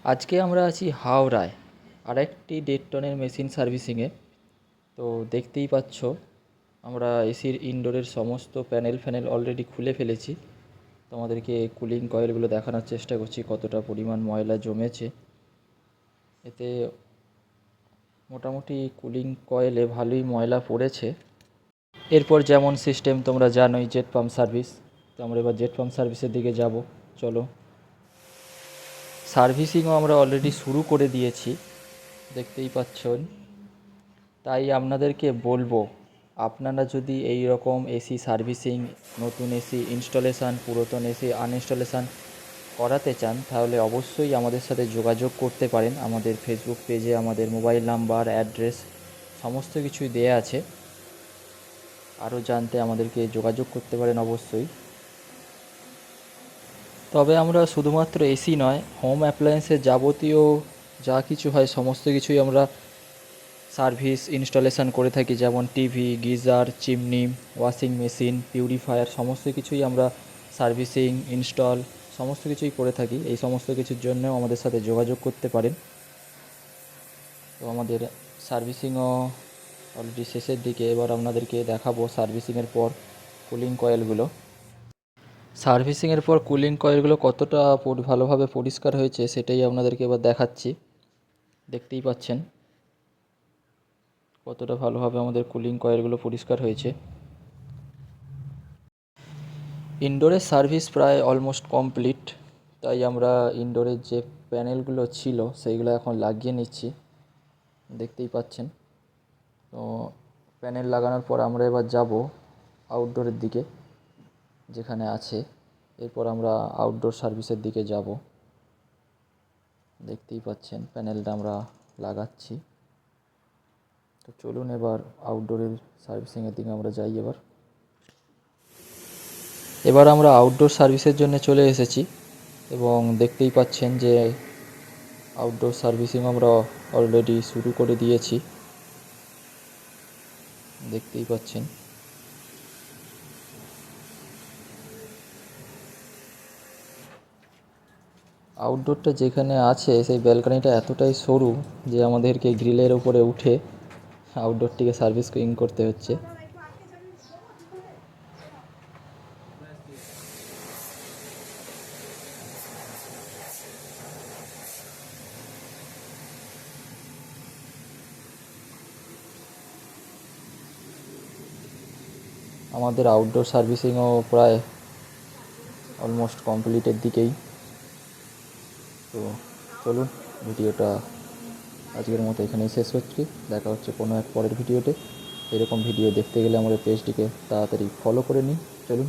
আজকে আমরা আছি হাওড়ায় আরেকটি 1.5 টনের মেশিন সার্ভিসিংয়ে। তো দেখতেই পাচ্ছ আমরা এসির ইনডোরের সমস্ত প্যানেল ফ্যানেল অলরেডি খুলে ফেলেছি। তোমাদেরকে কুলিং কয়েলগুলো দেখানোর চেষ্টা করছি কতটা পরিমাণ ময়লা জমেছে। এতে মোটামুটি কুলিং কয়েলে ভালোই ময়লা পড়েছে। এরপর যেমন সিস্টেম তোমরা জানোই, জেট পাম্প সার্ভিস। তো আমরা এবার জেট পাম্প সার্ভিসের দিকে যাব। চলো, সার্ভিসিংও আমরা অলরেডি শুরু করে দিয়েছি, দেখতেই পাচ্ছেন। তাই আপনাদেরকে বলবো, আপনারা যদি এই রকম এসি সার্ভিসিং, নতুন এসি ইনস্টলেশান, পুরাতন এসি আনইনস্টলেশান করাতে চান, তাহলে অবশ্যই আমাদের সাথে যোগাযোগ করতে পারেন। আমাদের ফেসবুক পেজে আমাদের মোবাইল নাম্বার, অ্যাড্রেস সমস্ত কিছুই দেয়া আছে। আরও জানতে আমাদেরকে যোগাযোগ করতে পারেন অবশ্যই। তবে আমরা শুধুমাত্র এসি নয়, হোম অ্যাপ্লায়েন্সের যাবতীয় যা কিছু হয় সমস্ত কিছুই আমরা সার্ভিস ইনস্টলেশান করে থাকি। যেমন TV, geyser, chimney, washing machine, purifier সমস্ত কিছুই আমরা সার্ভিসিং, ইনস্টল সমস্ত কিছুই করে থাকি। এই সমস্ত কিছুর জন্যও আমাদের সাথে যোগাযোগ করতে পারেন। তো আমাদের সার্ভিসিংও অলরেডি শেষের দিকে। এবার আপনাদেরকে দেখাবো সার্ভিসিংয়ের পর কুলিং কয়েলগুলো। সার্ভিসিংয়ের পর কুলিং কয়েলগুলো কতটা ভালোভাবে পরিষ্কার হয়েছে সেটাই আপনাদেরকে এবার দেখাচ্ছি। দেখতেই পাচ্ছেন কতটা ভালোভাবে আমাদের কুলিং কয়েলগুলো পরিষ্কার হয়েছে। ইনডোরের সার্ভিস প্রায় অলমোস্ট কমপ্লিট। তাই আমরা ইনডোরের যে প্যানেলগুলো ছিল সেইগুলো এখন লাগিয়ে নিচ্ছি, দেখতেই পাচ্ছেন। তো প্যানেল লাগানোর পর আমরা এবার যাব আউটডোরের দিকে যেখানে আছে। এরপর আমরা আউটডোর সার্ভিসের দিকে যাব। দেখতেই পাচ্ছেন প্যানেলটা আমরা লাগাচ্ছি। তো চলুন এবার আউটডোরের সার্ভিসিংয়ের দিকে আমরা যাই। এবার আমরা আউটডোর সার্ভিসের জন্য চলে এসেছি এবং দেখতেই পাচ্ছেন যে আউটডোর সার্ভিসিং আমরা অলরেডি শুরু করে দিয়েছি, দেখতেই পাচ্ছেন। আউটডোরটা যেখানে আছে সেই ব্যালকনিটা এতটাই সরু যে আমাদেরকে গ্রিলের উপরে উঠে আউটডোরটিকে সার্ভিসিং করতে হচ্ছে। আমাদের আউটডোর সার্ভিসিংও প্রায় অলমোস্ট কমপ্লিটের দিকেই। তো চলুন, ভিডিওটা আজকের মতো এখানেই শেষ করছি। দেখা হচ্ছে কোনো এক পরের ভিডিওতে। এরকম ভিডিও দেখতে গেলে আমাদের পেজটিকে তাড়াতাড়ি ফলো করে নিন। চলুন।